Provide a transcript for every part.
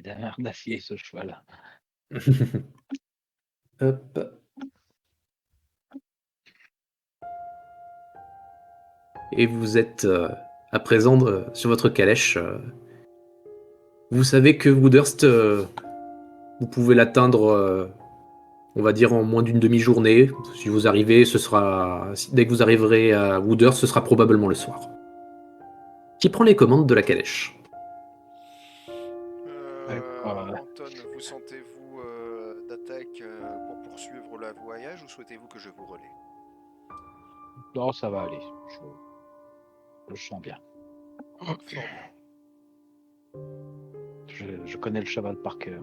d'un nerf d'acier, ce cheval. Hop. Et vous êtes à présent sur votre calèche. Vous savez que Woodhurst, vous pouvez l'atteindre, on va dire, en moins d'une demi-journée. Si vous arrivez, dès que vous arriverez à Woodhurst, ce sera probablement le soir. Qui prend les commandes de la calèche? Anton, vous sentez-vous d'attaque pour poursuivre le voyage ou souhaitez-vous que je vous relaie? Non, ça va aller. Je sens bien. Fort bien. Je connais le cheval par cœur.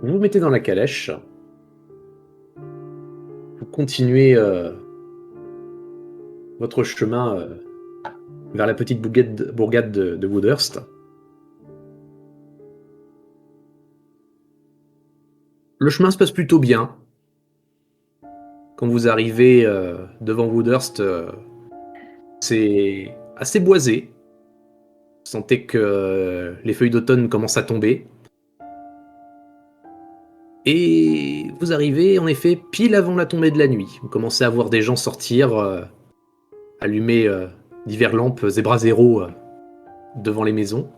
Vous vous mettez dans la calèche. Vous continuez votre chemin vers la petite bourgade de Woodhurst. Le chemin se passe plutôt bien. Quand vous arrivez devant Woodhurst, c'est assez boisé. Vous sentez que les feuilles d'automne commencent à tomber. Et vous arrivez en effet pile avant la tombée de la nuit. Vous commencez à voir des gens sortir, allumer divers lampes Zebra Zero devant les maisons.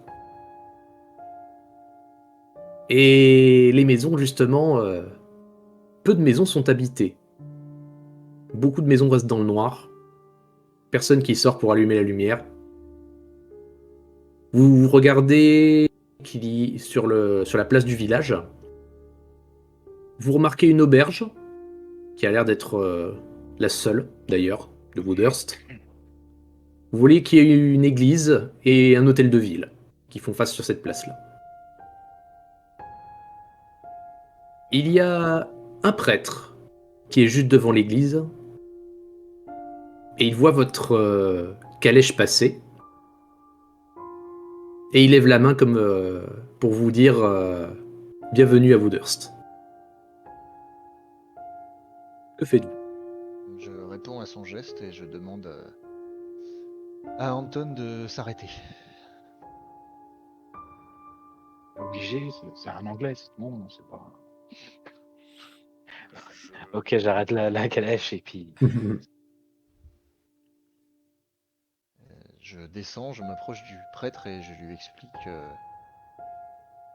Et les maisons, justement, peu de maisons sont habitées. Beaucoup de maisons restent dans le noir. Personne qui sort pour allumer la lumière. Vous regardez sur la place du village. Vous remarquez une auberge, qui a l'air d'être la seule, d'ailleurs, de Woodhurst. Vous voyez qu'il y a une église et un hôtel de ville qui font face sur cette place-là. Il y a un prêtre qui est juste devant l'église et il voit votre calèche passer et il lève la main comme pour vous dire bienvenue à Woodhurst. Que faites-vous? Je réponds à son geste et je demande à Anton de s'arrêter. Obligé, c'est un anglais, c'est bon, c'est pas. Ok, j'arrête la calèche et puis. Je descends, je m'approche du prêtre et je lui explique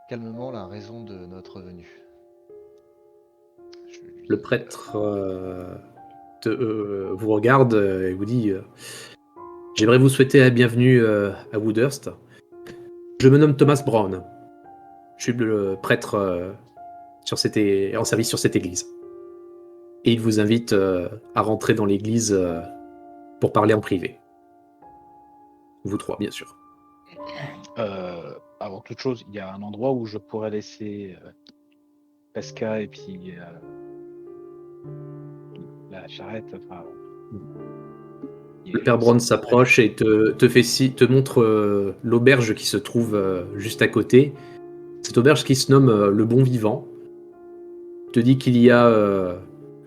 calmement la raison de notre venue. Le prêtre vous regarde et vous dit j'aimerais vous souhaiter la bienvenue à Woodhurst. Je me nomme Thomas Brown. Je suis le prêtre en service sur cette église. Et il vous invite à rentrer dans l'église pour parler en privé. Vous trois, bien sûr. Avant toute chose, il y a un endroit où je pourrais laisser Pesca et puis la charrette. Enfin, le père Brown s'approche et te montre l'auberge qui se trouve juste à côté. Cette auberge qui se nomme Le Bon Vivant. Te dit qu'il y a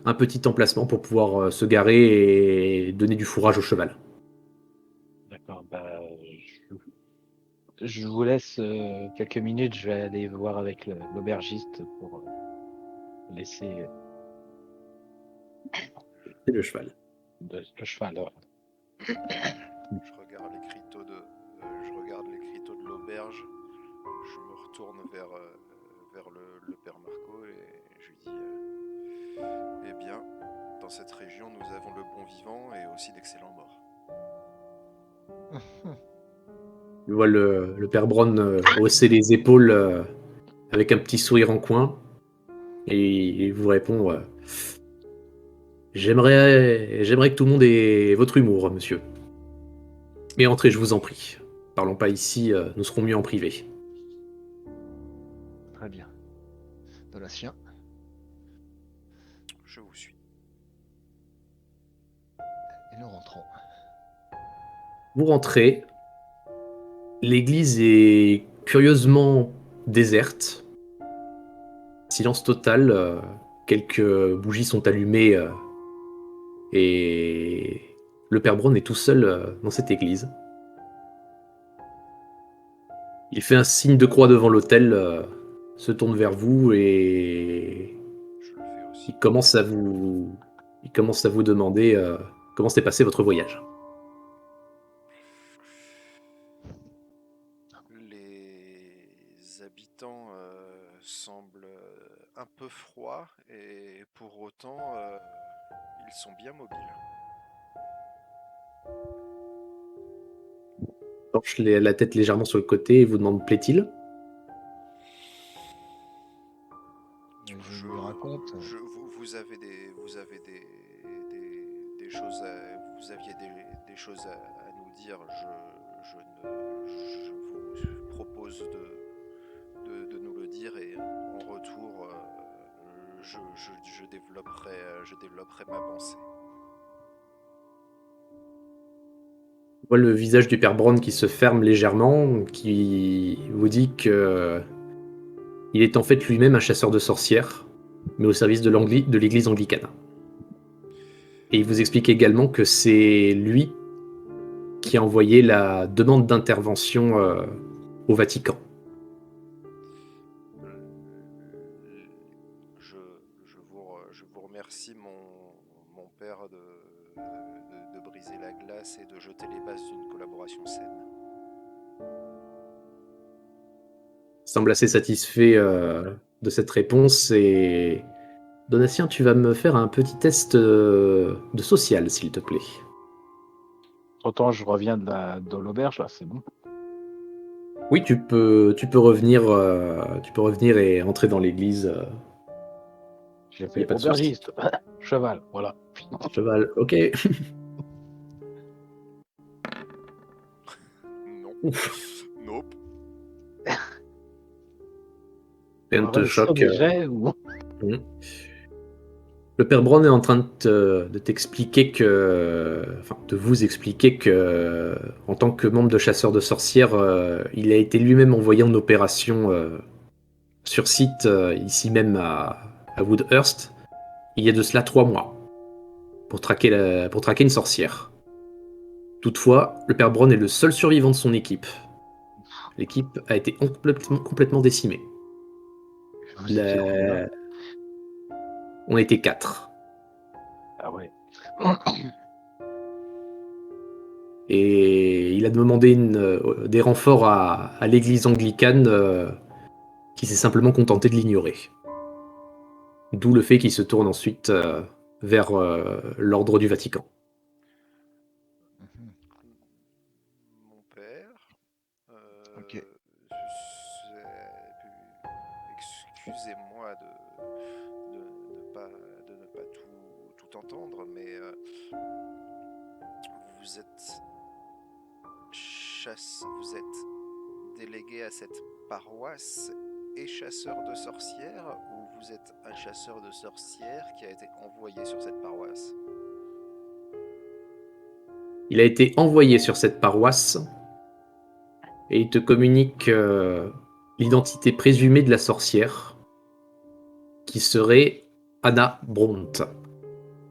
un petit emplacement pour pouvoir se garer et donner du fourrage au cheval. D'accord, je vous laisse quelques minutes, je vais aller voir avec l'aubergiste pour laisser C'est le cheval. Le cheval. Je regarde l'écriteau de l'auberge. Je me retourne vers le père Marco et je lui dis eh bien, dans cette région, nous avons le bon vivant et aussi d'excellents morts. Tu vois le père Brown hausser les épaules avec un petit sourire en coin et il vous répond j'aimerais que tout le monde ait votre humour, monsieur. Mais entrez, je vous en prie. Parlons pas ici, nous serons mieux en privé. Très bien. Donatien. Je vous suis. Et nous rentrons. Vous rentrez. L'église est curieusement déserte. Silence total. Quelques bougies sont allumées et le père Brown est tout seul dans cette église. Il fait un signe de croix devant l'autel, se tourne vers vous et Je le fais aussi. il commence à vous demander comment s'est passé votre voyage. Les habitants semblent un peu froids et pour autant ils sont bien mobiles. Penche la tête légèrement sur le côté et vous demande plaît-il. Je lui raconte. Vous avez vous avez des choses vous aviez des choses à nous dire. Je vous propose de nous le dire et en retour je développerai ma pensée. On voit le visage du père Brown qui se ferme légèrement, qui vous dit que il est en fait lui-même un chasseur de sorcières, mais au service de l'église anglicane. Et il vous explique également que c'est lui qui a envoyé la demande d'intervention au Vatican. Je vous remercie, mon père, de briser la glace et de jeter les bases d'une collaboration saine. Il semble assez satisfait de cette réponse et Donatien, tu vas me faire un petit test de social, s'il te plaît. Autant je reviens de l'auberge, là, c'est bon. Oui, tu peux revenir et entrer dans l'église. J'ai Y a fait pas de aubergiste, cheval, voilà. Cheval, ok. Non. Ouf, Nope. rien ne te choque. Des jets, ou... Mhm. Le père Brown est en train de t'expliquer de vous expliquer que, en tant que membre de chasseur de sorcières, il a été lui-même envoyé en opération sur site, ici même à Woodhurst, il y a de cela 3 mois, pour traquer une sorcière. Toutefois, le père Brown est le seul survivant de son équipe. L'équipe a été complètement décimée. Vous étiez combien? On était 4. Ah ouais. Et il a demandé des renforts à l'église anglicane qui s'est simplement contenté de l'ignorer. D'où le fait qu'il se tourne ensuite vers l'ordre du Vatican. Mhm. Mon père. Ok. Excusez-moi de ne pas tout entendre, mais vous êtes vous êtes délégué à cette paroisse et chasseur de sorcières, ou vous êtes un chasseur de sorcières qui a été envoyé sur cette paroisse? Il a été envoyé sur cette paroisse et il te communique l'identité présumée de la sorcière, qui serait Anna Bront,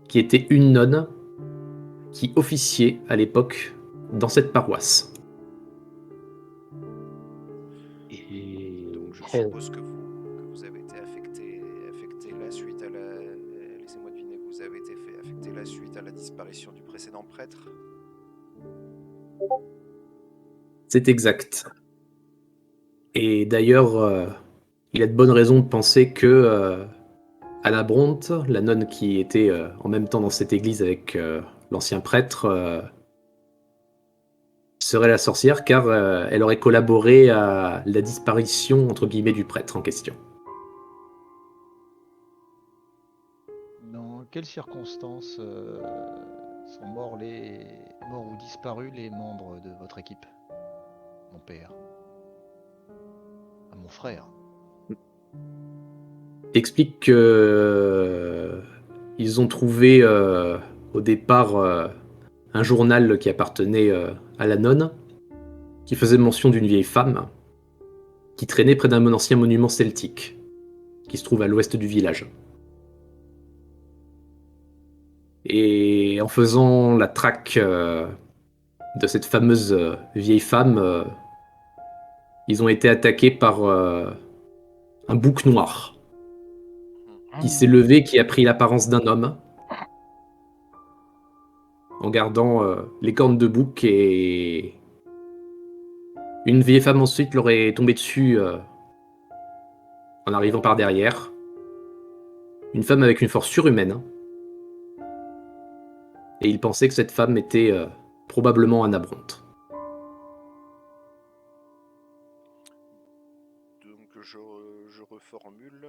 qui était une nonne qui officiait à l'époque dans cette paroisse. Et... Donc je suppose que vous avez été affecté la suite à la... Laissez-moi deviner, vous avez été affecté la suite à la disparition du précédent prêtre? C'est exact. Et d'ailleurs, il a de bonnes raisons de penser que Anna Bront, la nonne qui était en même temps dans cette église avec l'ancien prêtre, serait la sorcière car elle aurait collaboré à la disparition entre guillemets du prêtre en question. Dans quelles circonstances sont morts ou disparus les membres de votre équipe, mon père? Ah, mon frère. T'expliques que ils ont trouvé au départ un journal qui appartenait à la nonne, qui faisait mention d'une vieille femme qui traînait près d'un ancien monument celtique qui se trouve à l'ouest du village. Et en faisant la traque de cette fameuse vieille femme, Ils ont été attaqués par un bouc noir qui s'est levé, qui a pris l'apparence d'un homme, en gardant les cornes de bouc, et une vieille femme ensuite leur est tombée dessus en arrivant par derrière. Une femme avec une force surhumaine. Hein. Et il pensait que cette femme était probablement Anna Brandt. Donc je reformule,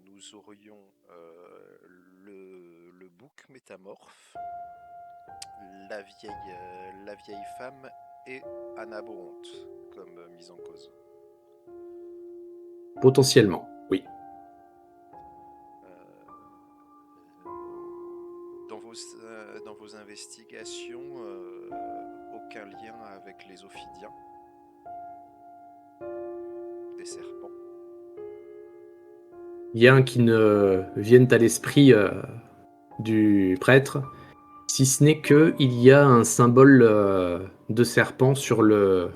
nous aurions le bouc métamorphe, la vieille femme et Anna Brandt comme mise en cause. Potentiellement, oui. Dans vos investigations, aucun lien avec les Ophidiens, des serpents. Rien qui ne vienne à l'esprit du prêtre, si ce n'est qu'il y a un symbole de serpent sur le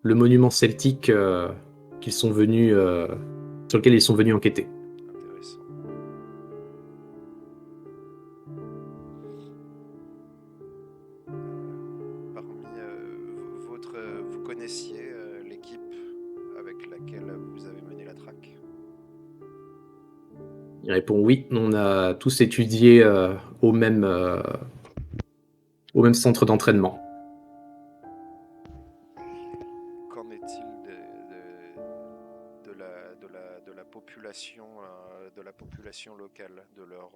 monument celtique sur lequel ils sont venus enquêter. Intéressant. Vous connaissiez l'équipe avec laquelle vous avez mené la traque? Il répond oui, on a tous étudié au même centre d'entraînement. Qu'en est-il de la population locale, de leur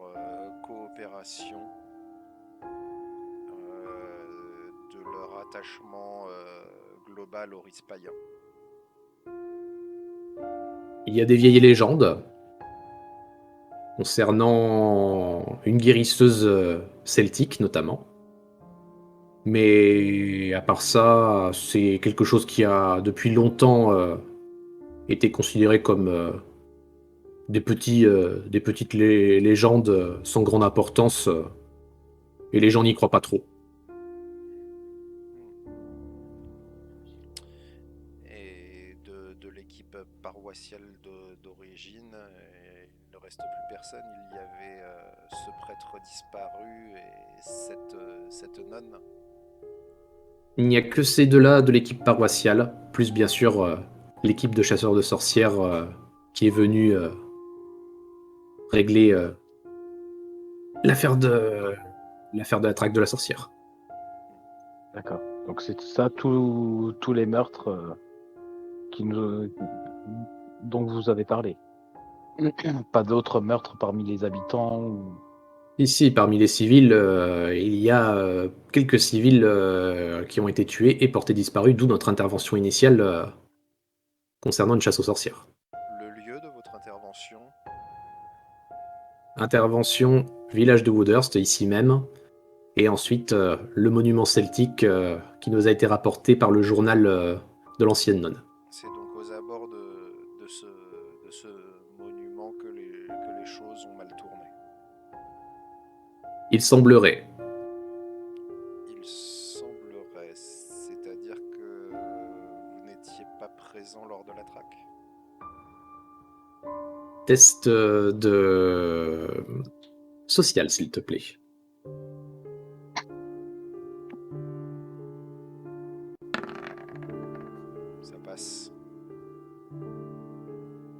coopération, de leur attachement global au Rispaïen? Il y a des vieilles légendes concernant une guérisseuse celtique notamment. Mais à part ça, c'est quelque chose qui a depuis longtemps été considéré comme des petites légendes sans grande importance, et les gens n'y croient pas trop. Et de l'équipe paroissiale d'origine, il ne reste plus personne. Il y avait ce prêtre disparu et cette nonne. Il n'y a que ces deux-là de l'équipe paroissiale, plus bien sûr l'équipe de chasseurs de sorcières qui est venue régler l'affaire de la traque de la sorcière. D'accord. Donc c'est ça, tous les meurtres dont vous avez parlé. Pas d'autres meurtres parmi les habitants ou... Ici, parmi les civils, il y a quelques civils qui ont été tués et portés disparus, d'où notre intervention initiale concernant une chasse aux sorcières. Le lieu de votre intervention? Intervention, village de Woodhurst, ici même, et ensuite le monument celtique qui nous a été rapporté par le journal de l'ancienne nonne. C'est donc aux abords de ce monument que les choses ont mal tourné. Il semblerait. Il semblerait, c'est-à-dire que vous n'étiez pas présent lors de la traque? Test de social, s'il te plaît. Ça passe.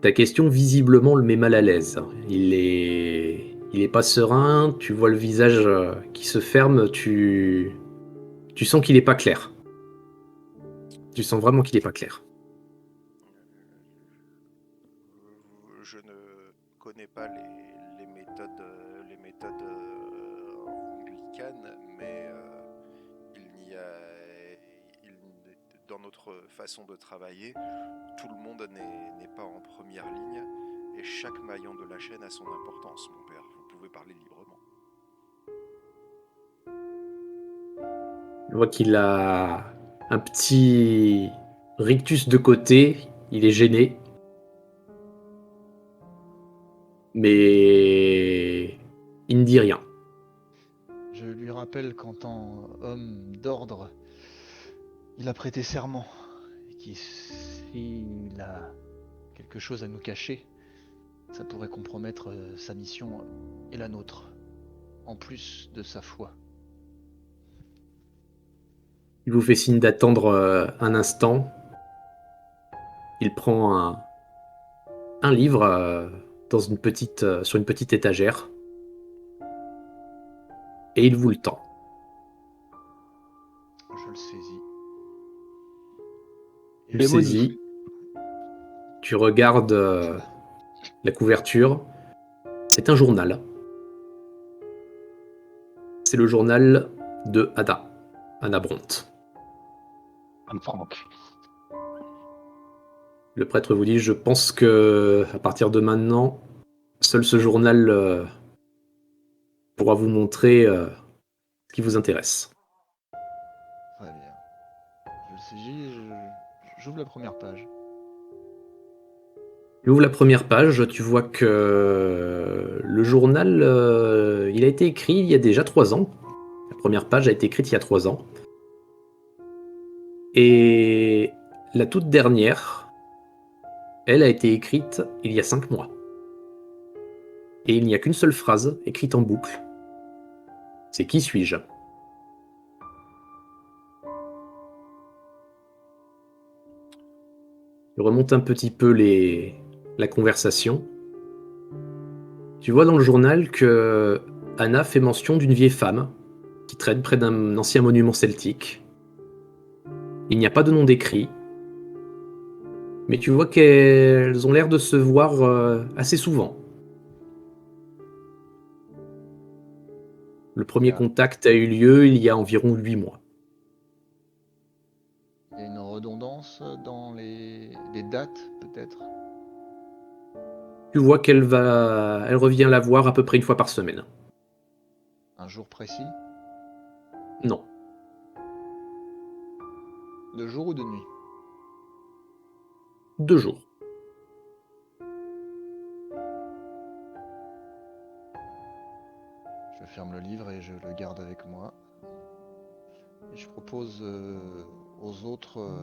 Ta question visiblement le met mal à l'aise. Il est pas serein, tu vois le visage qui se ferme, tu sens qu'il est pas clair. Tu sens vraiment qu'il est pas clair. Je ne connais pas les méthodes anglicanes, mais dans notre façon de travailler, tout le monde n'est pas en première ligne et chaque maillon de la chaîne a son importance, mon père. Vous pouvez parler librement. Je vois qu'il a un petit rictus de côté, il est gêné. Mais il ne dit rien. Je lui rappelle qu'en tant homme d'ordre, il a prêté serment et s'il a quelque chose à nous cacher, ça pourrait compromettre sa mission et la nôtre, en plus de sa foi. Il vous fait signe d'attendre un instant. Il prend un livre sur une petite étagère et il vous le tend. Je le saisis. Et Tu le Les maudits. saisis. Tu regardes la couverture. C'est un journal. C'est le journal de Anna Bronte. Anne-Franck. Le prêtre vous dit, je pense que à partir de maintenant, seul ce journal pourra vous montrer ce qui vous intéresse. Très bien. Je le saisis et j'ouvre la première page. Tu ouvres la première page, tu vois que le journal, il a été écrit il y a déjà 3 ans. La première page a été écrite il y a 3 ans. Et la toute dernière, elle a été écrite il y a 5 mois. Et il n'y a qu'une seule phrase écrite en boucle. C'est qui suis-je ? Je remonte un petit peu la conversation. Tu vois dans le journal que Anna fait mention d'une vieille femme qui traîne près d'un ancien monument celtique. Il n'y a pas de nom décrit, mais tu vois qu'elles ont l'air de se voir assez souvent. Le premier Ah. contact a eu lieu il y a environ 8 mois. Il y a une redondance dans les dates, peut-être. Tu vois elle revient la voir à peu près une fois par semaine. Un jour précis, Non, de jour ou de nuit. 2 jours. Je ferme le livre et je le garde avec moi. Et je propose aux autres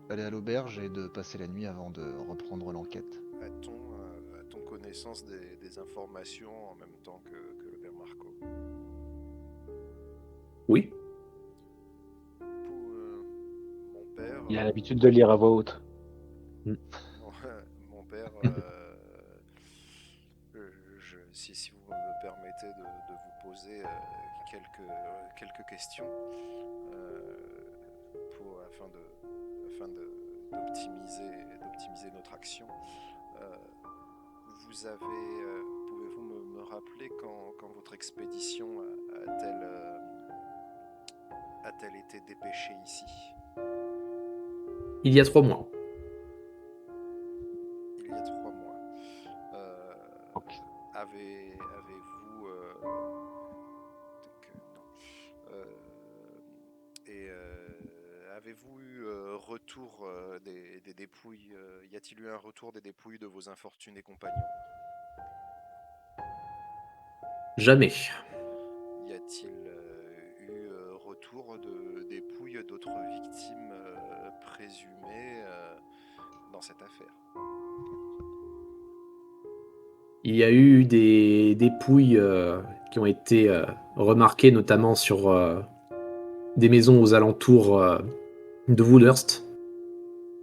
d'aller à l'auberge et de passer la nuit avant de reprendre l'enquête. A-t-on connaissance des informations en même temps que le père Marco? Oui, Mon père, Il a l'habitude de lire à voix haute. mon père, si vous me permettez de vous poser quelques questions afin d'optimiser notre action. Pouvez-vous me rappeler quand votre expédition a-t-elle été dépêchée ici? il y a 3 mois. Il y a 3 mois. Ok. Avez-vous avez-vous eu retour des dépouilles? Y a-t-il eu un retour des dépouilles de vos infortunés compagnons? Jamais. Y a-t-il eu retour de dépouilles d'autres victimes présumées dans cette affaire? Il y a eu des dépouilles qui ont été remarquées notamment sur des maisons aux alentours de Woodhurst.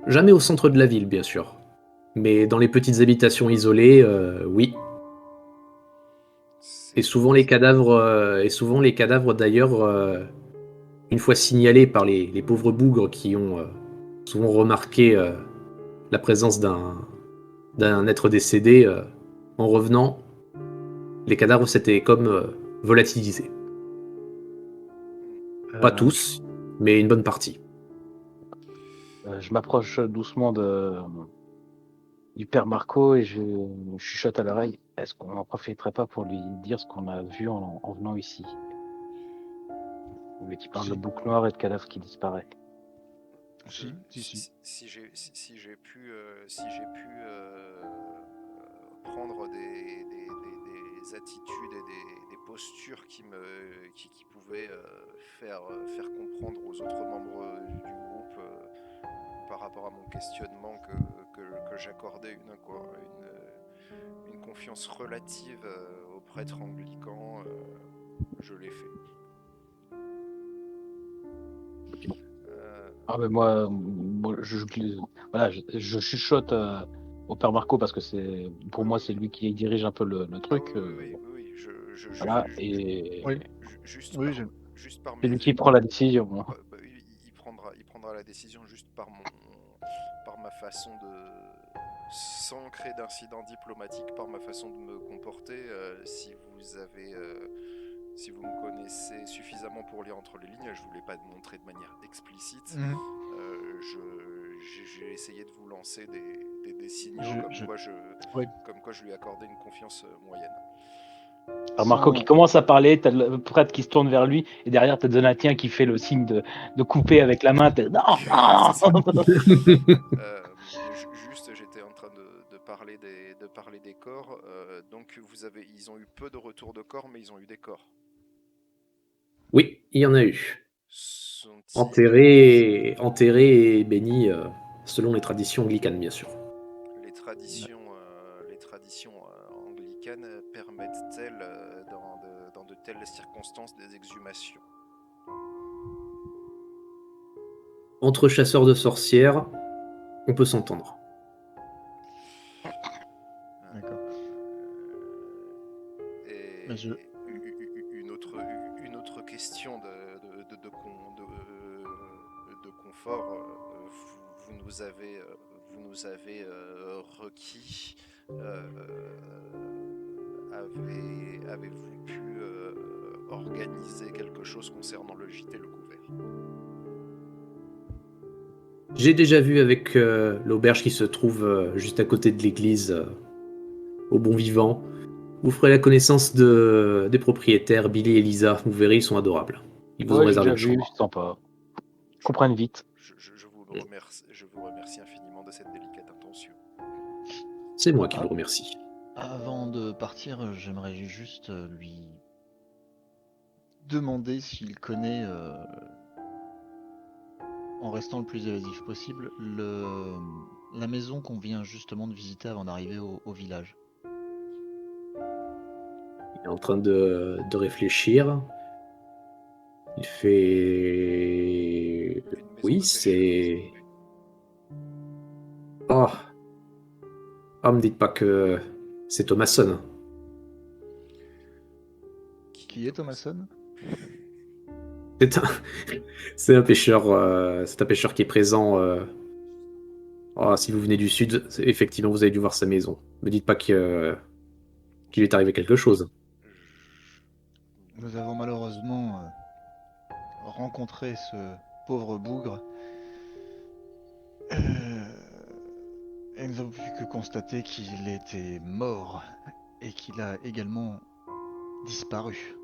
Jamais au centre de la ville, bien sûr. Mais dans les petites habitations isolées, oui. Et souvent les cadavres d'ailleurs, une fois signalés par les pauvres bougres qui ont souvent remarqué la présence d'un être décédé, en revenant, les cadavres s'étaient comme volatilisés. Pas tous, mais une bonne partie. Je m'approche doucement du père Marco et je chuchote à l'oreille. Est-ce qu'on n'en profiterait pas pour lui dire ce qu'on a vu en venant ici? Qui parle de bouc noir et de cadavre qui disparaît. Si. Si j'ai pu prendre des attitudes et des postures qui pouvaient faire comprendre aux autres membres du groupe rapport à mon questionnement que j'accordais une confiance relative au prêtre anglican, je l'ai fait. Ah mais moi voilà, je chuchote au père Marco parce que pour moi c'est lui qui dirige un peu le truc. Oui, Voilà, et Oui, juste oui, juste par c'est mes lui qui prend la décision. il prendra la décision juste par ma façon sans créer d'incident diplomatique, par ma façon de me comporter. Si vous me connaissez suffisamment pour lire entre les lignes, je ne voulais pas le montrer de manière explicite. Mhm. J'ai essayé de vous lancer des signaux Oui. comme quoi je lui accordais une confiance moyenne. Alors Marco qui commence à parler, t'as le prêtre qui se tourne vers lui, et derrière t'as Donatien qui fait le signe de couper avec la main. Non, non. C'est ça. Juste, j'étais en train de parler des corps. Donc ils ont eu peu de retours de corps, mais ils ont eu des corps. Oui, il y en a eu. Sont-ils Enterrés et bénis selon les traditions anglicanes, bien sûr. les traditions anglicanes permettent-elles dans de telles circonstances des exhumations? Entre chasseurs de sorcières, on peut s'entendre. D'accord. Et Mais je- une autre question de confort, vous nous avez requis. Avez-vous pu organiser quelque chose concernant le gîte et le couvert? J'ai déjà vu avec l'auberge qui se trouve juste à côté de l'église, au Bon Vivant. Vous ferez la connaissance des propriétaires, Billy et Lisa. Vous verrez, ils sont adorables. Ils vous ont Ouais, j'ai réservé déjà une vu, chambre. c'est sympa. Ils comprennent vite. Je vous remercie infiniment de cette délicate intention. C'est moi qui vous remercie. Avant de partir, j'aimerais juste lui demander s'il connaît, en restant le plus évasif possible, la maison qu'on vient justement de visiter avant d'arriver au village. Il est en train de réfléchir. Il fait... Une maison Oui, de pêcheurs. c'est... Oh. Ah, me dites pas que c'est Thomasson. Qui est Thomasson? C'est un... c'est un pêcheur qui est présent. Oh, si vous venez du sud, effectivement, vous avez dû voir sa maison. Me dites pas qu'il lui est arrivé quelque chose. Nous avons malheureusement rencontré ce pauvre bougre. Et nous avons pu que constater qu'il était mort et qu'il a également disparu.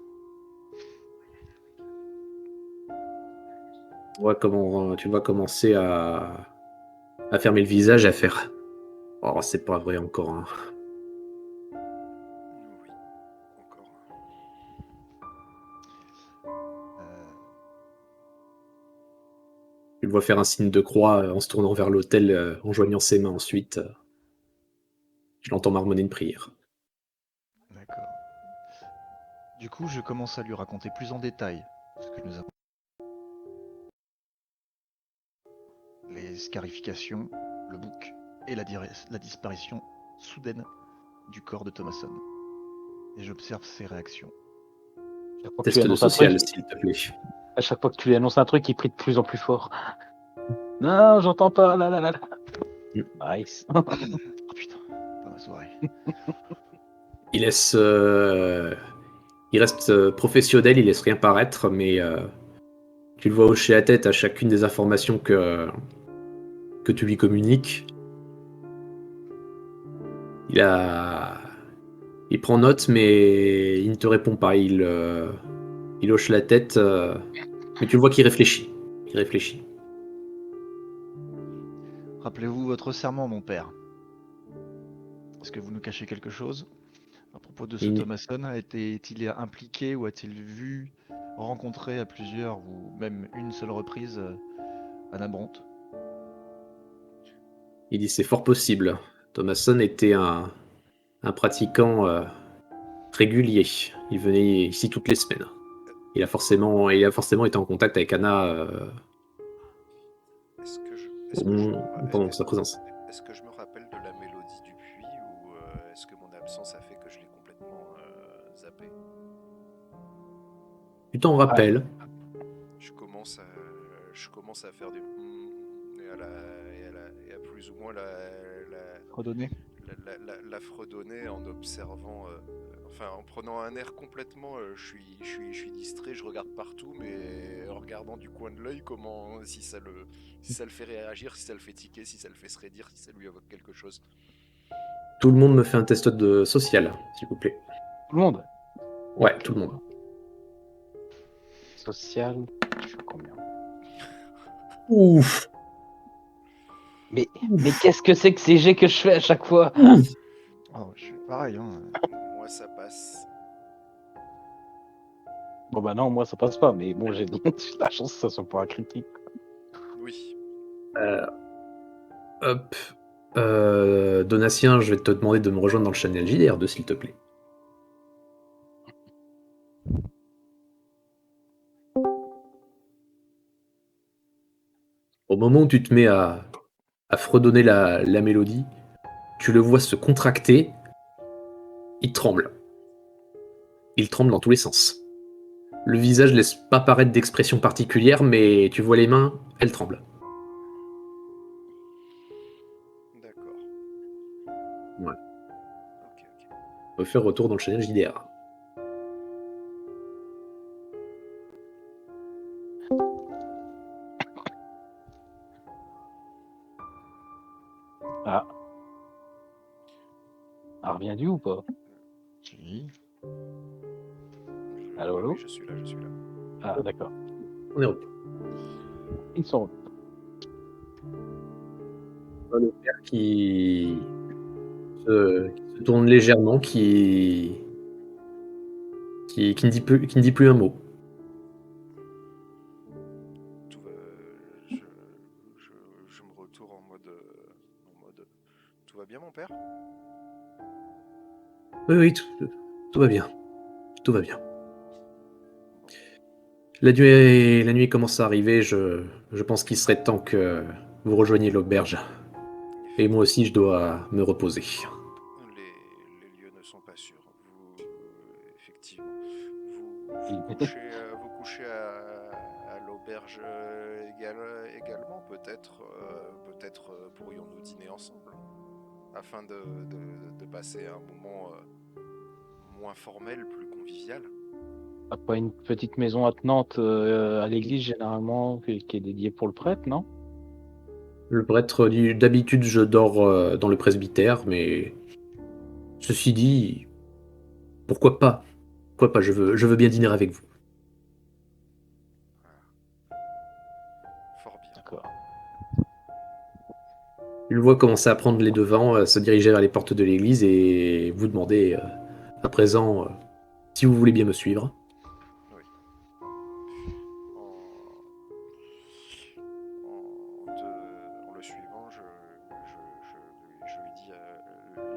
Tu vois commencer à fermer le visage, à faire... Oh, c'est pas vrai encore. Hein. Oui, encore. Tu le vois faire un signe de croix en se tournant vers l'autel, en joignant ses mains ensuite. Je l'entends marmonner une prière. D'accord. Du coup, je commence à lui raconter plus en détail ce que nous avons. Les scarifications, le bouc et la disparition soudaine du corps de Thomasson. Et j'observe ses réactions. Chaque fois que tu lui Test de annonces un truc, social, s'il te plaît. à chaque fois que tu lui annonces un truc, il prie de plus en plus fort. Non, j'entends pas. Là, là, là. Nice. Oh putain, pas ma soirée. Il laisse... Il reste professionnel, il laisse rien paraître, mais tu le vois hocher la tête à chacune des informations que tu lui communiques. Il prend note, mais il ne te répond pas. Il hoche la tête, mais tu le vois qu'il réfléchit. Il réfléchit. Rappelez-vous votre serment, mon père. Est-ce que vous nous cachez quelque chose à propos de ce Il- Thomasson? Est-il impliqué ou a-t-il vu, rencontré à plusieurs ou même une seule reprise Anna Bronte? Il dit c'est fort possible. Thomasson était un pratiquant régulier. Il venait ici toutes les semaines. Il a forcément été en contact avec Anna pendant sa présence. Est-ce que je me rappelle de la mélodie du puits ou est-ce que mon absence a fait que je l'ai complètement zappé? Tu t'en rappelles? Je commence à faire du et à plus ou moins Redonner. la fredonner en observant, enfin en prenant un air complètement, je suis distrait, je regarde partout, mais en regardant du coin de l'œil comment, si ça le fait réagir, si ça le fait tiquer, si ça le fait se raidir, si ça lui évoque quelque chose. Tout le monde me fait un test de social, s'il vous plaît. Tout le monde. Ouais, tout le monde. Social. Je suis à combien? Ouf. Mais qu'est-ce que c'est que ces jets que je fais à chaque fois? Oh, je suis pareil, hein. Moi ça passe. Bon bah non, moi ça passe pas, mais bon, j'ai la chance que ça soit pas un critique. Oui. Hop. Donatien, je vais te demander de me rejoindre dans le channel JDR2, s'il te plaît. Au moment où tu te mets à fredonner la mélodie, tu le vois se contracter. Il tremble. Il tremble dans tous les sens. Le visage laisse pas paraître d'expression particulière, mais tu vois les mains, elles tremblent. D'accord. Ouais. Ok. On peut faire retour dans le channel JDR. Ah. Ah, revient-du ou pas? Si. Allô, allô? Oui, je suis là. Ah, d'accord. On est retour. Ils sont. Le père qui se tourne légèrement, qui ne dit plus un mot. Tout va, je me retourne en mode. Tout va bien, mon père? Oui, tout va bien. Tout va bien. La nuit commence à arriver, je pense qu'il serait temps que vous rejoigniez l'auberge. Et moi aussi, je dois me reposer. Les lieux ne sont pas sûrs. Effectivement, vous couchez à l'auberge également. Peut-être pourrions-nous dîner ensemble afin de passer un moment moins formel, plus convivial. Ah, pas une petite maison attenante à l'église généralement qui est dédiée pour le prêtre, non? Le prêtre dit d'habitude, je dors dans le presbytère, mais ceci dit, pourquoi pas? Pourquoi pas? Je veux bien dîner avec vous. Fort bien. D'accord. Il le voit commencer à prendre les devants, se diriger vers les portes de l'église et vous demander à présent si vous voulez bien me suivre. Oui. En le suivant, je lui dis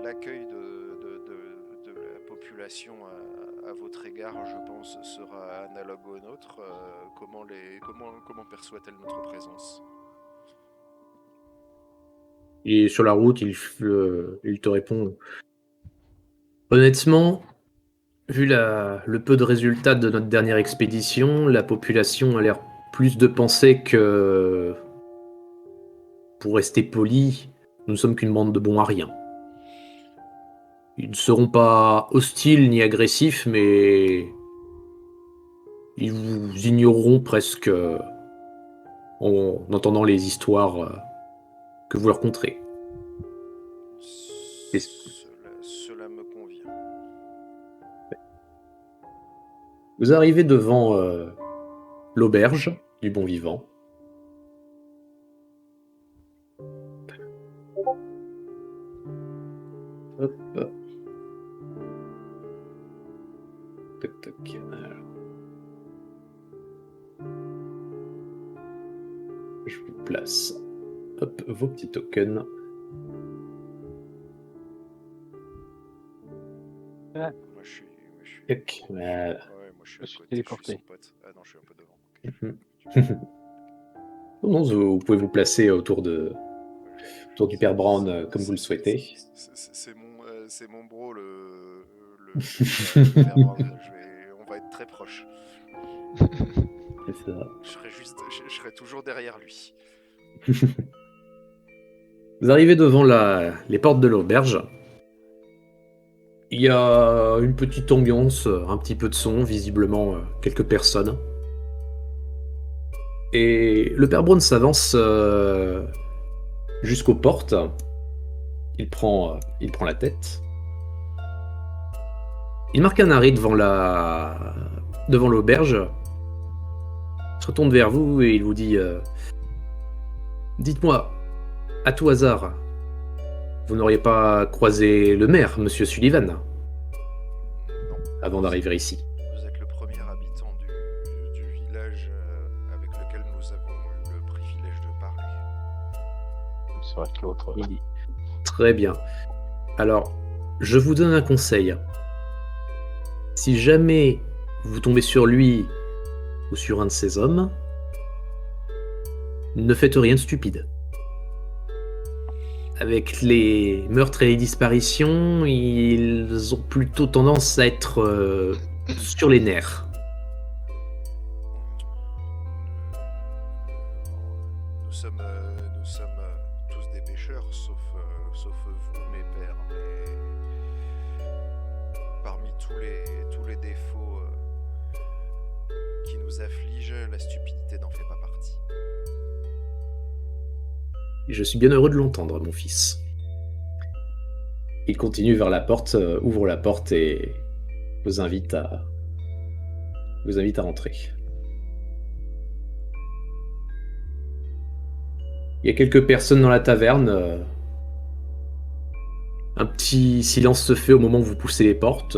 l'accueil de la population à votre égard, je pense, sera analogue au nôtre. Comment perçoit-elle notre présence? Et sur la route, il te répond: honnêtement, vu le peu de résultats de notre dernière expédition, la population a l'air plus de penser que, pour rester poli, nous ne sommes qu'une bande de bons à rien. Ils ne seront pas hostiles ni agressifs, mais ils vous ignoreront presque en entendant les histoires que vous leur conterez. Cela me convient. Vous arrivez devant l'auberge du bon vivant. Hop. Tac, tac. Alors. Je vous place vos petits tokens. Moi, je suis. Ok, voilà. Ouais, moi, je suis Je à suis côté. Je suis téléporté. son pote. Ah non, je suis un peu devant. Non, vous pouvez vous placer autour du père Brown comme vous le souhaitez. C'est mon bro, le père Brown. On va être très proches. C'est ça. Je serai toujours derrière lui. Vous arrivez devant les portes de l'auberge. Il y a une petite ambiance, un petit peu de son, visiblement quelques personnes. Et le père Brown s'avance jusqu'aux portes. Il prend la tête. Il marque un arrêt devant l'auberge. Il se retourne vers vous et il vous dit dites-moi, à tout hasard, vous n'auriez pas croisé le maire, monsieur Sullivan, Non. avant d'arriver ici? Vous êtes le premier habitant du village avec lequel nous avons eu le privilège de parler. C'est vrai que l'autre. Il dit très bien. Alors, je vous donne un conseil. Si jamais vous tombez sur lui ou sur un de ses hommes, ne faites rien de stupide. Avec les meurtres et les disparitions, ils ont plutôt tendance à être sur les nerfs. Nous sommes tous des pêcheurs, sauf vous, mes pères. Mais parmi tous les défauts qui nous affligent, la stupidité n'en fait pas partie. Je suis bien heureux de l'entendre, mon fils. Il continue vers la porte, ouvre la porte et vous invite à rentrer. Il y a quelques personnes dans la taverne. Un petit silence se fait au moment où vous poussez les portes.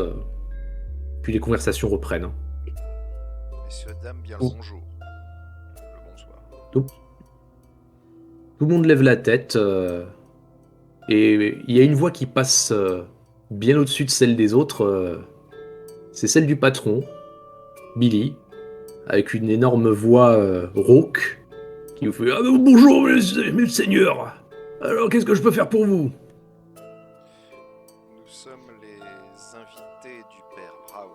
Puis les conversations reprennent. Messieurs, dames, bien le Oh. bonjour. Le bonsoir. Tout le monde lève la tête. Et il y a une voix qui passe bien au-dessus de celle des autres. C'est celle du patron, Billy, avec une énorme voix rauque, qui vous fait « Ah, bonjour, mes seigneurs. Alors, qu'est-ce que je peux faire pour vous ?» Nous sommes les invités du père Brown.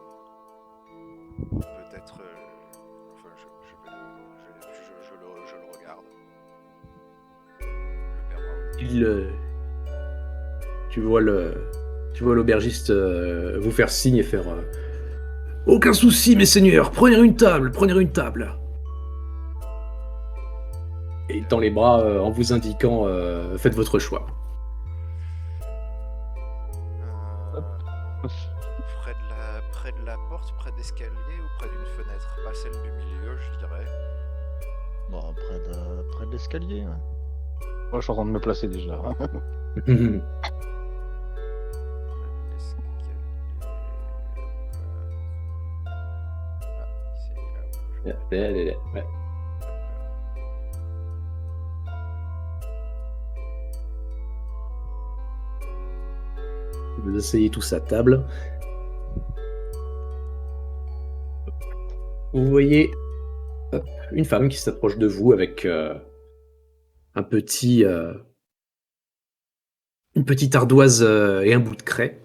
Peut-être. Enfin, je le regarde. Le père Brown. Tu vois l'aubergiste vous faire signe et faire aucun souci, mes seigneurs, prenez une table. Et il tend les bras en vous indiquant faites votre choix. Près de la porte, près d'escalier ou près d'une fenêtre? Pas celle du milieu, je dirais. Bon, près de l'escalier. Ouais. Moi, je suis en train de me placer déjà. Ouais. Vous asseyez tous à table. Vous voyez une femme qui s'approche de vous avec une petite ardoise et un bout de craie,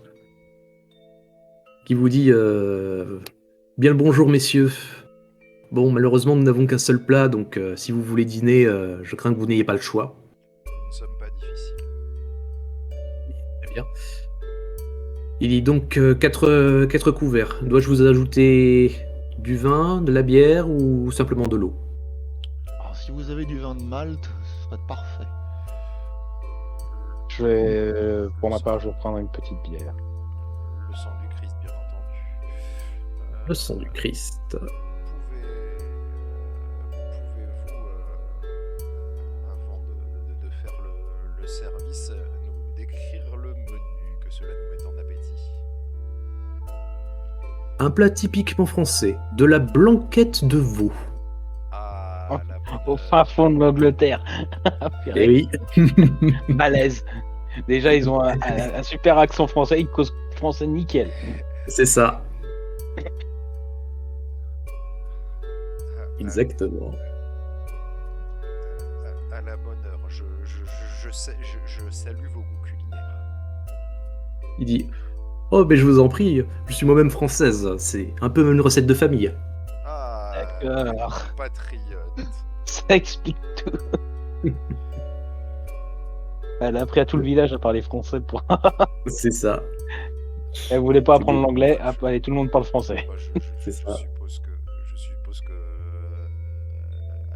qui vous dit bien le bonjour, messieurs. Bon, malheureusement, nous n'avons qu'un seul plat, donc si vous voulez dîner, je crains que vous n'ayez pas le choix. Nous ne sommes pas difficiles. Très bien. Il dit donc 4 couverts. Dois-je vous ajouter du vin, de la bière ou simplement de l'eau? Alors, si vous avez du vin de Malte, ce serait parfait. Je vais, pour ma part, je vais prendre une petite bière. Le sang du Christ, bien entendu. Le sang du Christ. Pouvez-vous, avant de faire le service, nous décrire le menu, que cela nous mette en appétit? Un plat typiquement français, de la blanquette de veau. Ah, la Au fin fond de l'Angleterre. Eh oui. Malaise. Déjà, ils ont un super accent français, ils causent français nickel. C'est ça, À, exactement. à la bonne heure. Je salue vos goûts culinaires. Il dit oh, mais je vous en prie, je suis moi-même française, c'est un peu une recette de famille. Ah, D'accord. compatriote. Ça explique tout. Elle a appris à tout le village à parler français pour. C'est ça, Elle voulait pas C'est apprendre beau. l'anglais. Allez, tout le monde parle français. Moi, c'est ça. je suppose que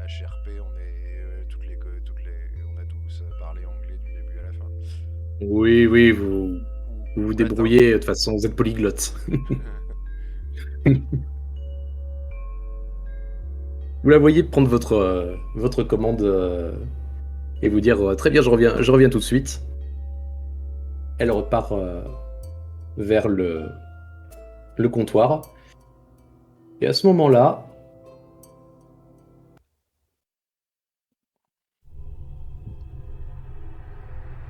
à GRP, on est on a tous parlé anglais du début à la fin. Oui, oui, vous vous Ou latin. débrouillez, de toute façon, vous êtes polyglotte. Vous la voyez prendre votre commande et vous dire très bien, je reviens tout de suite. Elle repart vers le comptoir. Et à ce moment-là,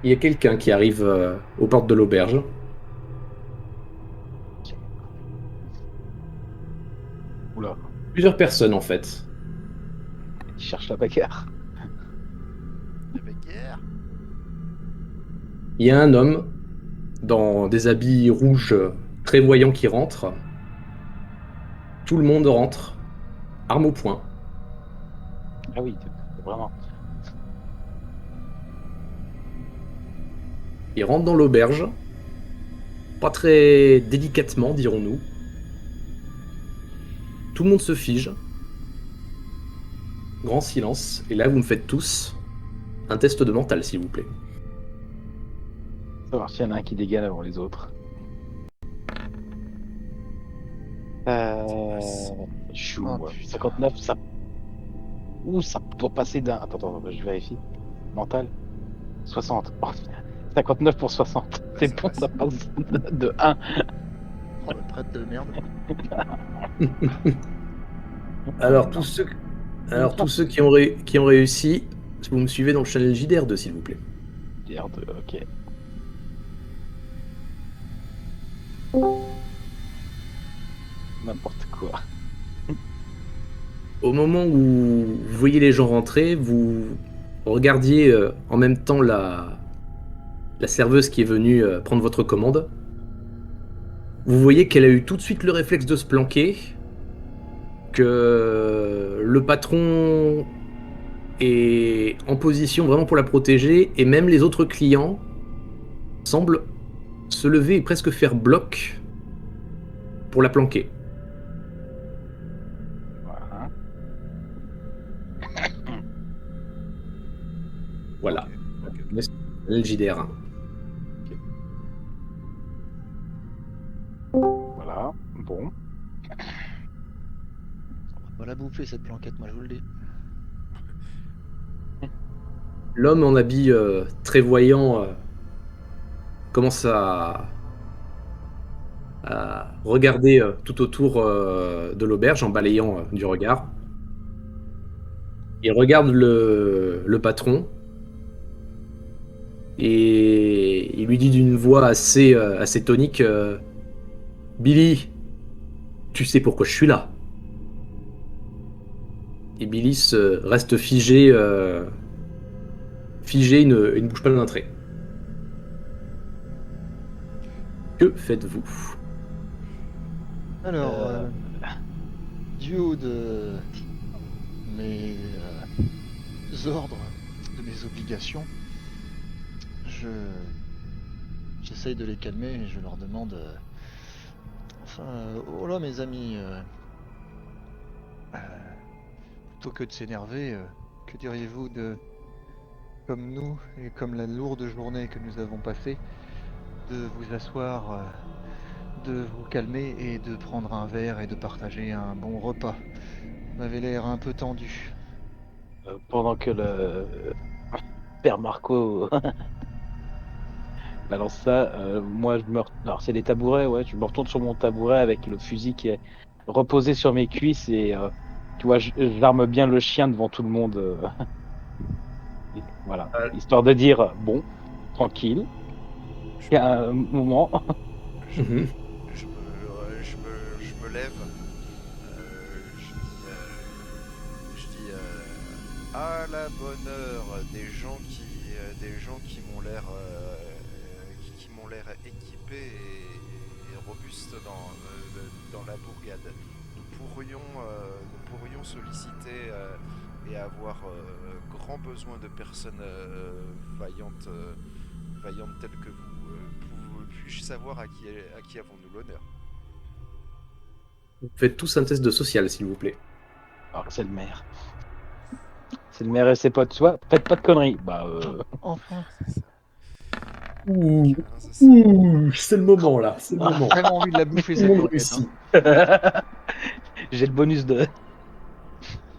il y a quelqu'un qui arrive aux portes de l'auberge. Oula, Plusieurs personnes en fait. il cherche la bagarre. La bagarre. Il y a un homme dans des habits rouges très voyants qui rentre. Tout le monde rentre, arme au poing. Ah oui, vraiment. Il rentre dans l'auberge, pas très délicatement, dirons-nous. Tout le monde se fige. Grand silence. Et là, vous me faites tous un test de mental, s'il vous plaît. Savoir s'il y en a un qui dégale avant les autres. Chou, Oh, putain. 59, ça. Ouh, ça doit passer d'un. Attends, je vérifie. Mental. 60. Oh, 59 pour 60. C'est ça bon, passe. ça passe de 1. Oh, le prêtre de merde. Alors, non. tous ceux qui ont réussi, vous me suivez dans le challenge JDR2, s'il vous plaît. Merde, ok. N'importe quoi. Au moment où vous voyez les gens rentrer, vous regardiez en même temps la serveuse qui est venue prendre votre commande. Vous voyez qu'elle a eu tout de suite le réflexe de se planquer, que le patron est en position vraiment pour la protéger, et même les autres clients semblent se lever et presque faire bloc pour la planquer. Voilà. Voilà. Ok. Le JDR1. Voilà. Bon. On va pas la bouffer cette blanquette, moi je vous le dis. L'homme en habit très voyant commence à regarder tout autour de l'auberge en balayant du regard. Il regarde le patron et il lui dit d'une voix assez tonique Billy, tu sais pourquoi je suis là. Et Billy reste figé, il ne bouge pas d'un trait. Que faites-vous? Alors, Euh, du haut de mes ordres, de mes obligations, j'essaye de les calmer et je leur demande oh là mes amis, plutôt que de s'énerver, que diriez-vous de, comme nous et comme la lourde journée que nous avons passée, de vous asseoir, de vous calmer et de prendre un verre et de partager un bon repas. Vous m'avez l'air un peu tendu. pendant que le père Marco balance ça, moi alors c'est des tabourets, ouais, je me retourne sur mon tabouret avec le fusil qui est reposé sur mes cuisses et tu vois, j'arme bien le chien devant tout le monde. Et voilà, histoire de dire bon, tranquille, Je il y a me, un moment. je, Mhm. je me je me lève. Je dis à la bonne heure des gens qui m'ont l'air qui m'ont l'air équipés et robustes dans la bourgade. Nous pourrions solliciter et avoir grand besoin de personnes vaillantes telles que vous. Puis-je savoir à qui avons-nous l'honneur? Vous faites tous un test de social, s'il vous plaît. Alors que c'est le maire. C'est le maire et ses potes. Soit, faites pas de conneries. Enfin, C'est ça. Ouh, 15, c'est le moment là, c'est le moment. vraiment envie de la bouffer Tout le cette monde roquette. réussit. J'ai le bonus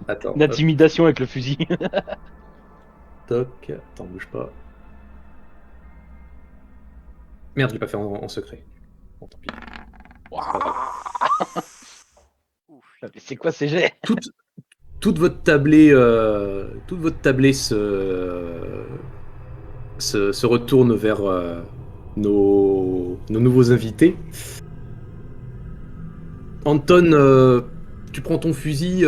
Attends, hop, d'intimidation avec le fusil. toc. Attends, bouge pas. Merde, je l'ai pas fait en secret. Bon, tant pis. Ouf. Mais c'est quoi ces jets? Toute votre tablée, se retourne vers nos nouveaux invités. Anton, tu prends ton fusil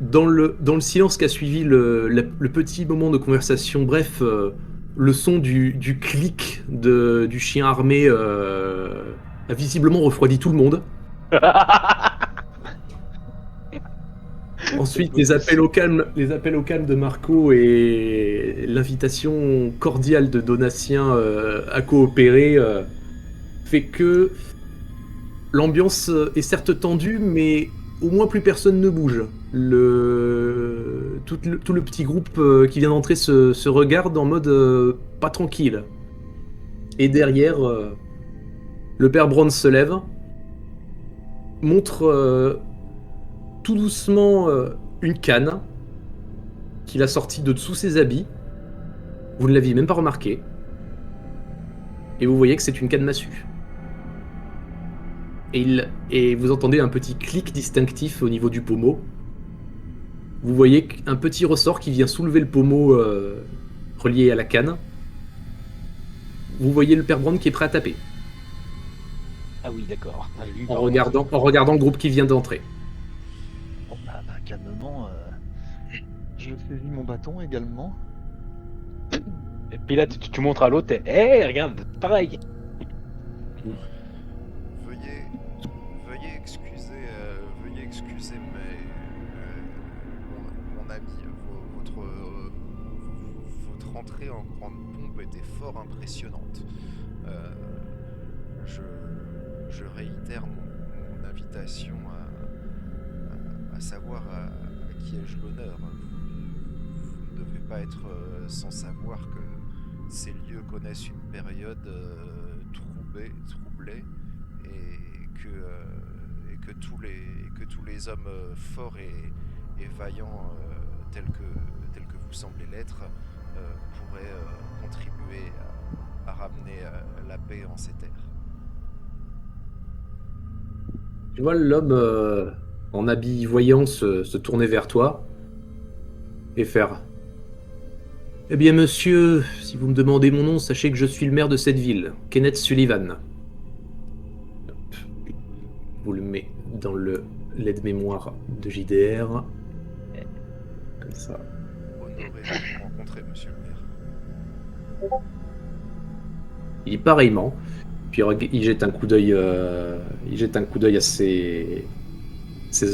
dans le silence qui a suivi le petit moment de conversation. Bref, le son du clic du chien armé a visiblement refroidi tout le monde. Ensuite, les appels au calme de Marco et l'invitation cordiale de Donatien à coopérer fait que l'ambiance est certes tendue, mais au moins plus personne ne bouge. Tout le petit groupe qui vient d'entrer se regarde en mode pas tranquille. Et derrière, le père Brown se lève, montre tout doucement une canne qu'il a sortie de dessous ses habits. Vous ne l'aviez même pas remarqué. Et vous voyez que c'est une canne massue. Et vous entendez un petit clic distinctif au niveau du pommeau. Vous voyez un petit ressort qui vient soulever le pommeau relié à la canne. Vous voyez le père Brown qui est prêt à taper. Ah oui, d'accord. En regardant le groupe qui vient d'entrer. Bon, calmement, je saisis mon bâton également. Et puis là, tu montres à l'autre, regarde, pareil. Veuillez excuser mon ami. Votre entrée en grande pompe était fort impressionnante. Je réitère mon invitation à savoir à qui ai-je l'honneur. Vous ne devez pas être sans savoir que ces lieux connaissent une période troublée et que tous les hommes forts et vaillants tels que vous semblez l'être pourraient contribuer à ramener la paix en ces terres. Tu vois l'homme en habit voyant se tourner vers toi et faire: Eh bien, monsieur, si vous me demandez mon nom, sachez que je suis le maire de cette ville, Kenneth Sullivan. Hop. Vous le met dans le l'aide-mémoire de JDR. Comme ça. Honoré de vous rencontrer, monsieur le maire. Il dit pareillement. Puis il jette un coup d'œil, à ces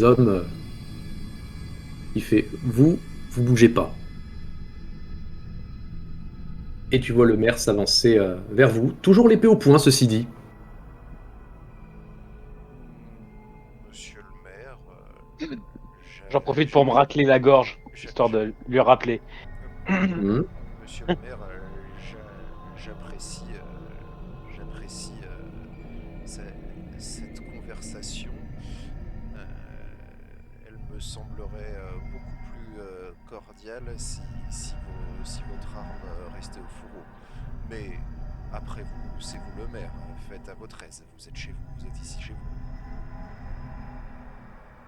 hommes. Il fait: vous bougez pas. Et tu vois le maire s'avancer vers vous, toujours l'épée au poing, ceci dit. Monsieur le maire, J'en profite pour me racler la gorge, histoire de lui rappeler. Monsieur le maire, j'apprécie cette conversation. Elle me semblerait beaucoup plus cordiale si votre arme restait au fourreau. Mais après vous, c'est vous le maire. Faites à votre aise. Vous êtes chez vous. Vous êtes ici chez vous.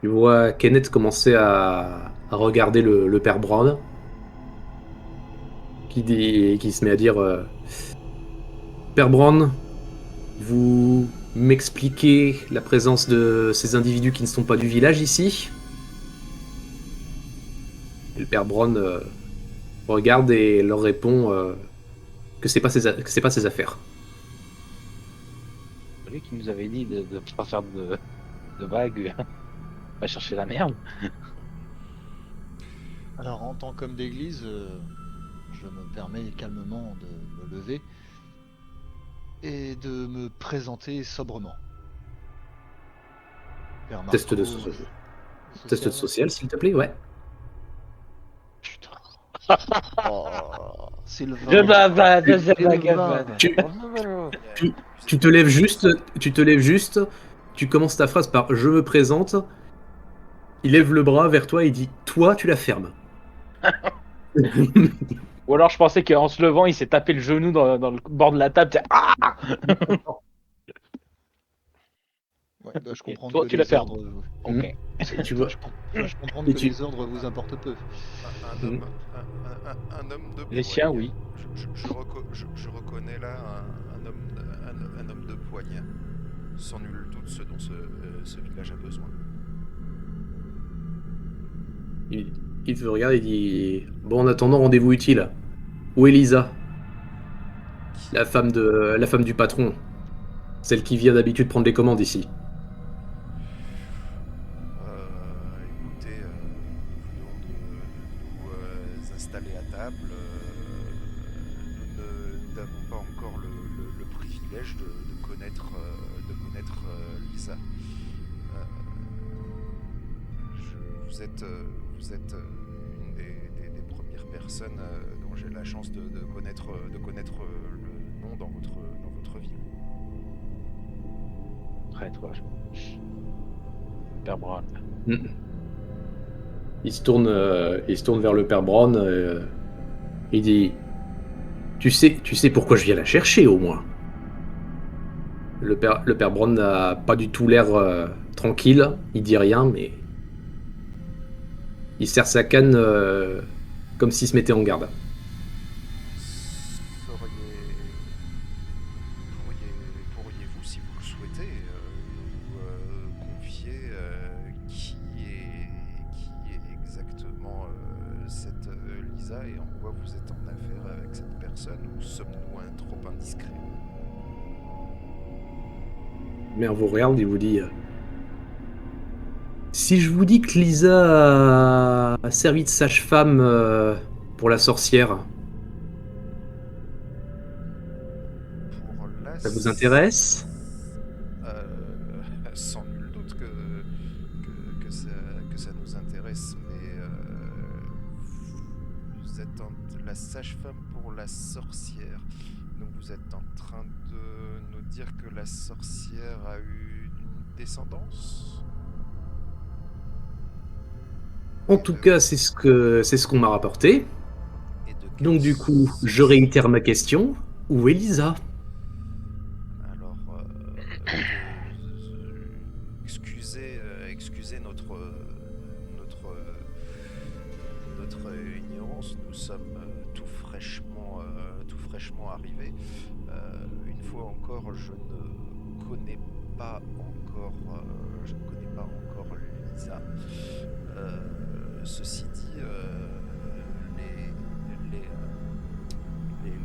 Tu vois Kenneth commencer à regarder le père Brown, qui se met à dire: Père Brown, vous m'expliquer la présence de ces individus qui ne sont pas du village ici? Et le père Brown regarde et leur répond que c'est pas ses affaires. Lui qui nous avait dit de ne pas faire de vagues, va chercher la merde. Alors, en tant qu'homme d'église, je me permets calmement de me lever et de me présenter sobrement. Père Test de, Marco, test de social, s'il te plaît, ouais. Putain. Oh, Sylvain. Sylvain. Tu te lèves juste, tu commences ta phrase par je me présente. Il lève le bras vers toi et il dit toi tu la fermes. Ou alors je pensais qu'en se levant, il s'est tapé le genou dans le bord de la table. Ah Ouais, dois-je Et comprendre toi, que tu la les fermes. ordres... Ok. Et tu vois. Dois-je comprendre Et que tu- les ordres vous importent peu? Un homme de Les siens, poigne. oui. Je reconnais là un homme de poigne. Sans nul doute ce dont ce village a besoin. Il te regarde et dit bon en attendant rendez-vous utile. Où est Lisa, la femme du patron, celle qui vient d'habitude prendre les commandes ici. Écoutez, nous venons de nous installer à table. Nous n'avons pas encore le privilège de connaître Lisa. Vous êtes une des premières personnes dont j'ai la chance de connaître le nom dans votre ville. Traître, ouais. Père Brown. Il se tourne vers le père Brown. Il dit tu sais pourquoi je viens la chercher au moins. Le père Brown n'a pas du tout l'air tranquille. Il dit rien mais il serre sa canne comme s'il se mettait en garde. Pourriez-vous, si vous le souhaitez, nous confier qui est exactement cette Lisa et en quoi vous êtes en affaire avec cette personne, ou sommes-nous trop indiscrets? Le maire vous regarde et vous dit si je vous dis que Lisa a servi de sage-femme pour la sorcière, Pour la ça vous intéresse? Sans nul doute que ça nous intéresse, mais vous êtes la sage-femme pour la sorcière. Donc vous êtes en train de nous dire que la sorcière a eu une descendance? En tout cas, c'est ce qu'on m'a rapporté. Et de quelle Donc du coup, je réitère ma question. Où est Lisa? Alors, excusez notre ignorance. Nous sommes tout fraîchement arrivés. Une fois encore, je ne connais pas encore Lisa. Ceci dit,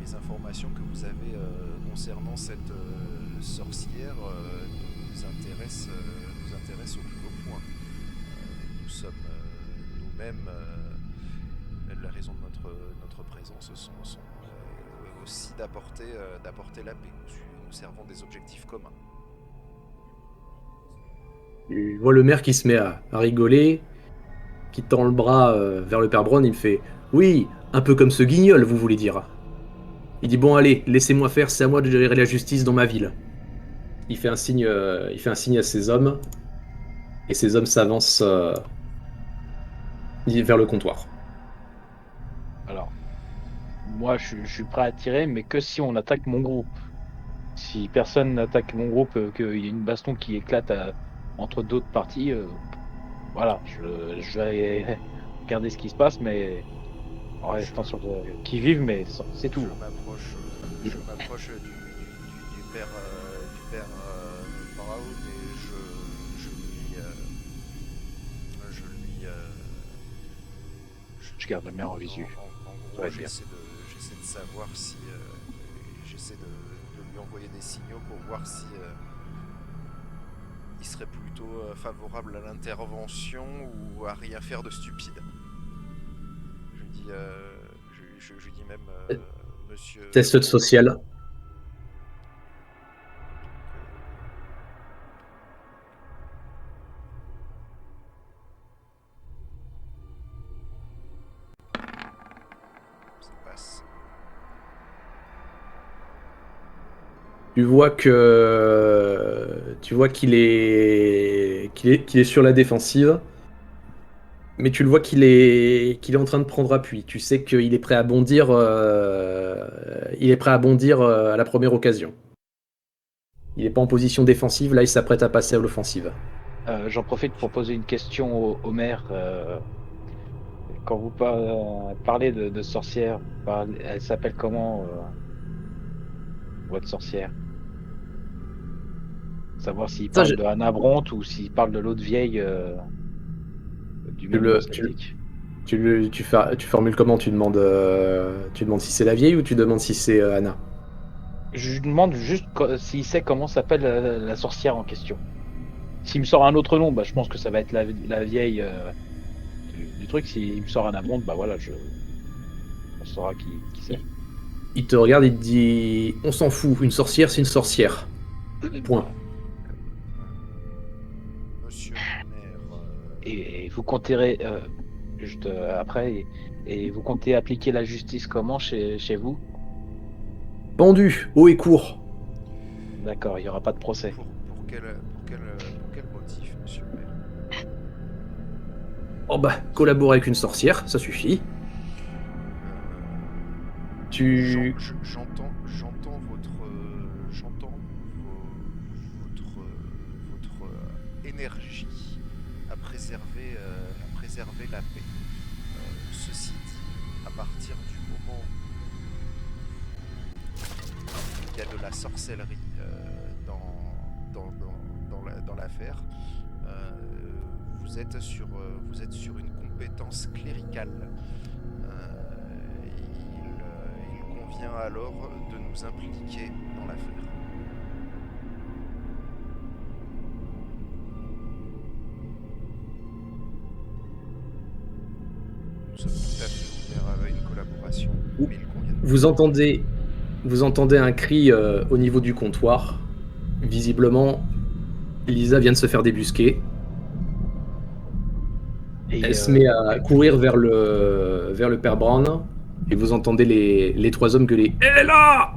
les informations que vous avez concernant cette sorcière nous intéressent au plus haut point. Nous sommes nous-mêmes, la raison de notre présence sont aussi d'apporter la paix. Nous servons des objectifs communs. Tu vois le maire qui se met à rigoler, qui tend le bras vers le père Brown, il me fait « Oui, un peu comme ce guignol, vous voulez dire ?» Il dit « Bon allez, laissez-moi faire, c'est à moi de gérer la justice dans ma ville. » Il fait un signe à ses hommes, et ses hommes s'avancent vers le comptoir. Alors, moi, je suis prêt à tirer, mais que si on attaque mon groupe. Si personne n'attaque mon groupe, qu'il y a une baston qui éclate entre d'autres parties, voilà, je vais regarder ce qui se passe, mais en restant sur qui vivent, mais c'est tout. Je m'approche du père Brown et Je garde la mer en visu. En Ça gros, va être bien. j'essaie de savoir si j'essaie de lui envoyer des signaux pour voir si il serait plutôt favorable à l'intervention ou à rien faire de stupide. Je lui dis, je lui dis même, monsieur. Test de social. Ça passe. Tu vois qu'il est sur la défensive, mais tu le vois qu'il est en train de prendre appui. Tu sais qu'il est prêt à bondir. Il est prêt à bondir à la première occasion. Il n'est pas en position défensive. Là, il s'apprête à passer à l'offensive. J'en profite pour poser une question au maire. Quand vous parlez de sorcière, elle s'appelle comment votre sorcière? Savoir s'il Ça, parle de Anna Bronte ou s'il parle de l'autre vieille du tu même nom le, celtique. tu formules comment? Tu demandes si c'est la vieille ou tu demandes si c'est Anna? Je lui demande juste s'il sait comment s'appelle la sorcière en question. S'il me sort un autre nom, bah, je pense que ça va être la vieille du truc. S'il me sort Anna Bronte, bah voilà, on saura qui c'est. Il te regarde, il te dit: on s'en fout, une sorcière, c'est une sorcière. Point. Monsieur le maire, Et vous compterez juste après, et vous comptez appliquer la justice comment chez vous? Pendu, haut et court. D'accord, il n'y aura pas de procès. pour quel motif, monsieur le maire? Oh bah, collaborer avec une sorcière, ça suffit. Tu... J'entends votre énergie à préserver la paix. Ceci dit, à partir du moment où il y a de la sorcellerie dans l'affaire, vous êtes sur une compétence cléricale. Il convient alors de nous impliquer dans l'affaire. Nous sommes tout à fait ouverts à une collaboration, mais il convient de... Vous entendez un cri au niveau du comptoir. Visiblement, Lisa vient de se faire débusquer. Et, Elle se met à courir vers le père Brown. Et vous entendez les trois hommes gueuler: elle est là!